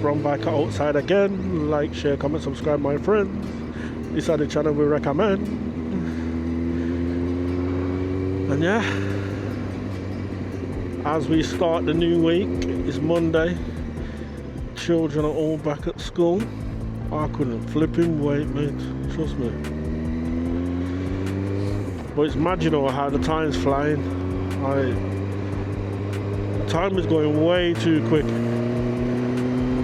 from back outside again. Like, share, comment, subscribe, my friends. These are the channel we recommend. And yeah, as we start the new week, it's Monday. Children are all back at school. I couldn't flipping wait, mate. Trust me. But it's mad, you know, how the time's flying. Time is going way too quick.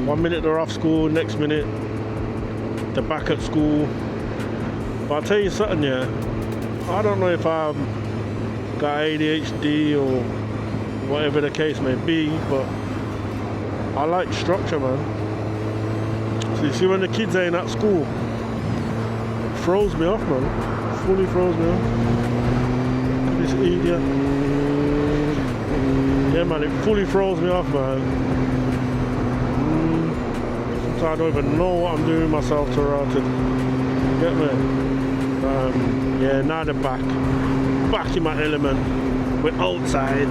1 minute they're off school, next minute they're back at school. But I'll tell you something, yeah. I don't know if I've got ADHD or whatever the case may be, but I like structure, man. So you see, when the kids ain't at school, it throws me off, man. Fully throws me off. This idiot. Yeah, man, it fully throws me off, man. Sometimes I don't even know what I'm doing myself to route it. Get me? Yeah, now they're back in my element. We're outside.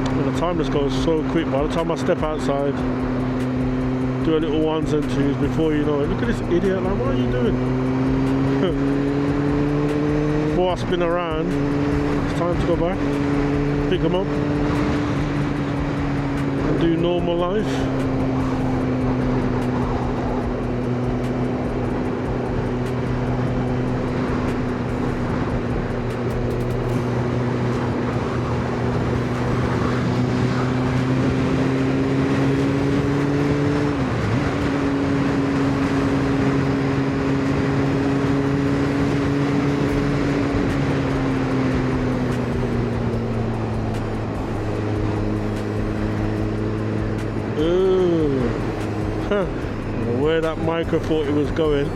And the time just goes so quick. By the time I step outside, do a little ones and twos, before you know it, look at this idiot, like, what are you doing? Before I spin around, it's time to go back, pick them up, and do normal life. Where that micro thought it was going,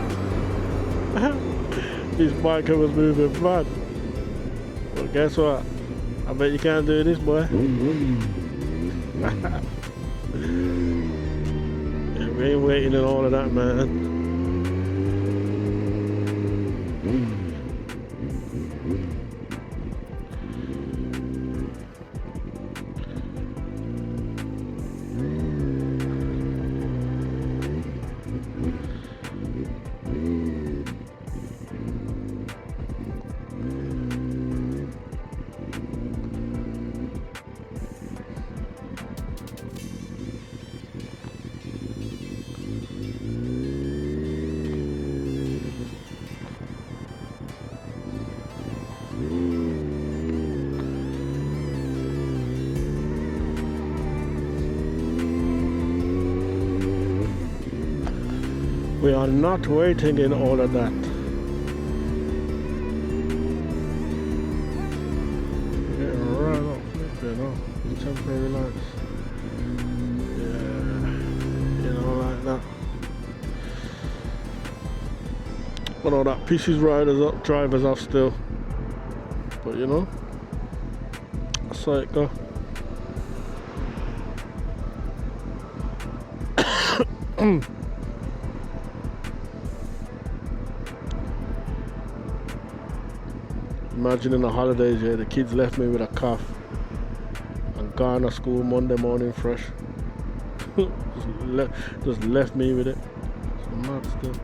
this biker was moving mad. But guess what? I bet you can't do this, boy. Yeah, we ain't waiting and all of that, man. We are not waiting in all of that. Getting right off, flipping off. Temporary lights. Yeah, you know, like that. But all that pisses riders up, drivers off still. But you know, that's how it go. Imagine in the holidays, yeah, the kids left me with a cough and gone to school Monday morning fresh. just left me with it. It's mad still.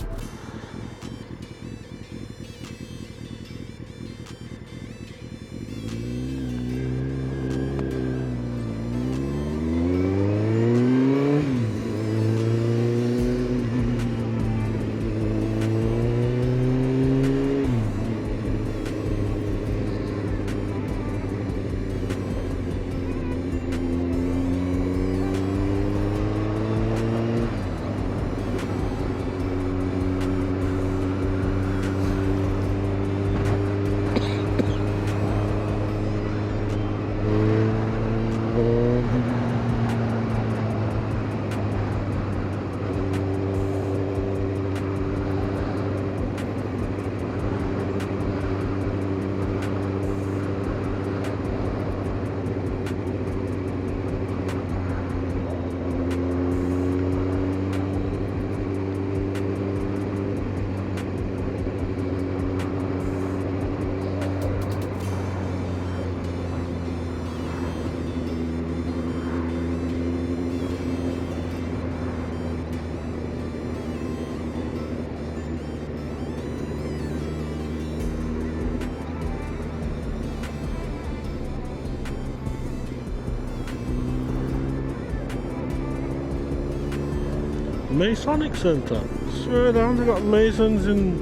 Masonic Centre. Swear down, they got Masons in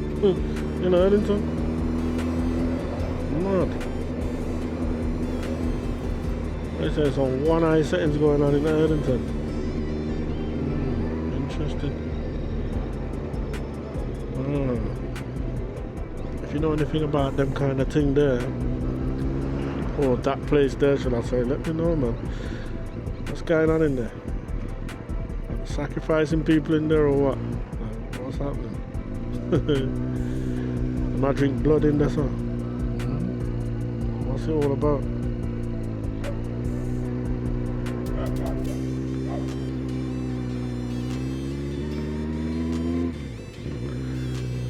Erdington. Mad. They say some one-eye settings going on in Erdington. Interesting. If you know anything about them kind of thing there, or that place there, should I say, let me know, man. What's going on in there? Sacrificing people in there or what? What's happening? Am I drink blood in there, so? What's it all about?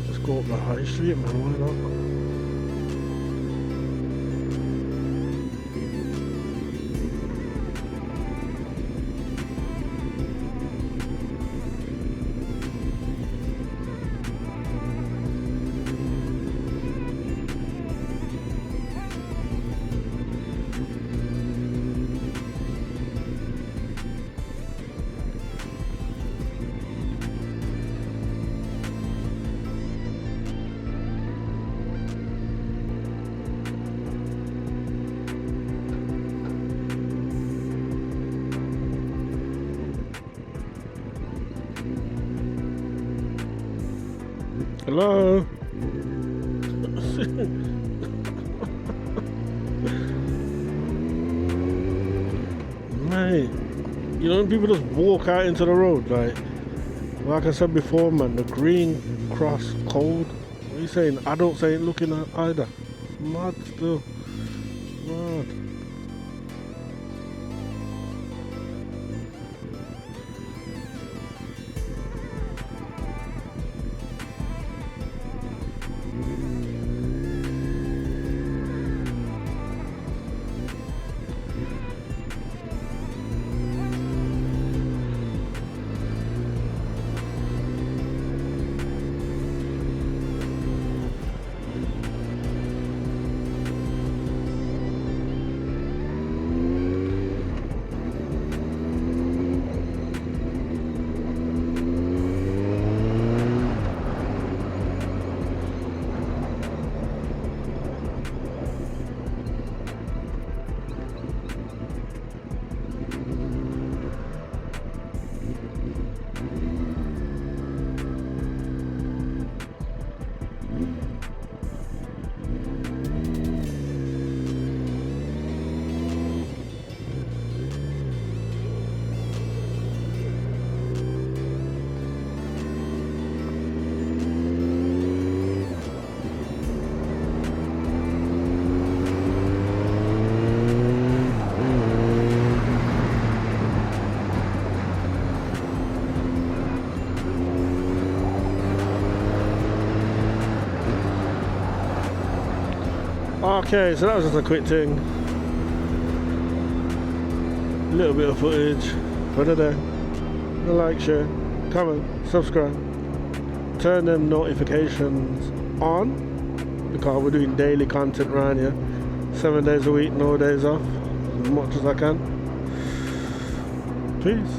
Let's go up the high street, man, why not? Hello? Mate, you know when people just walk out into the road, like I said before, man, the green cross code. What are you saying? Adults ain't looking at either. Mad still. Mad. Okay, so that was just a quick thing. A little bit of footage for the day. Like, share, comment, subscribe. Turn them notifications on, because we're doing daily content around here. 7 days a week, no days off. As much as I can. Peace.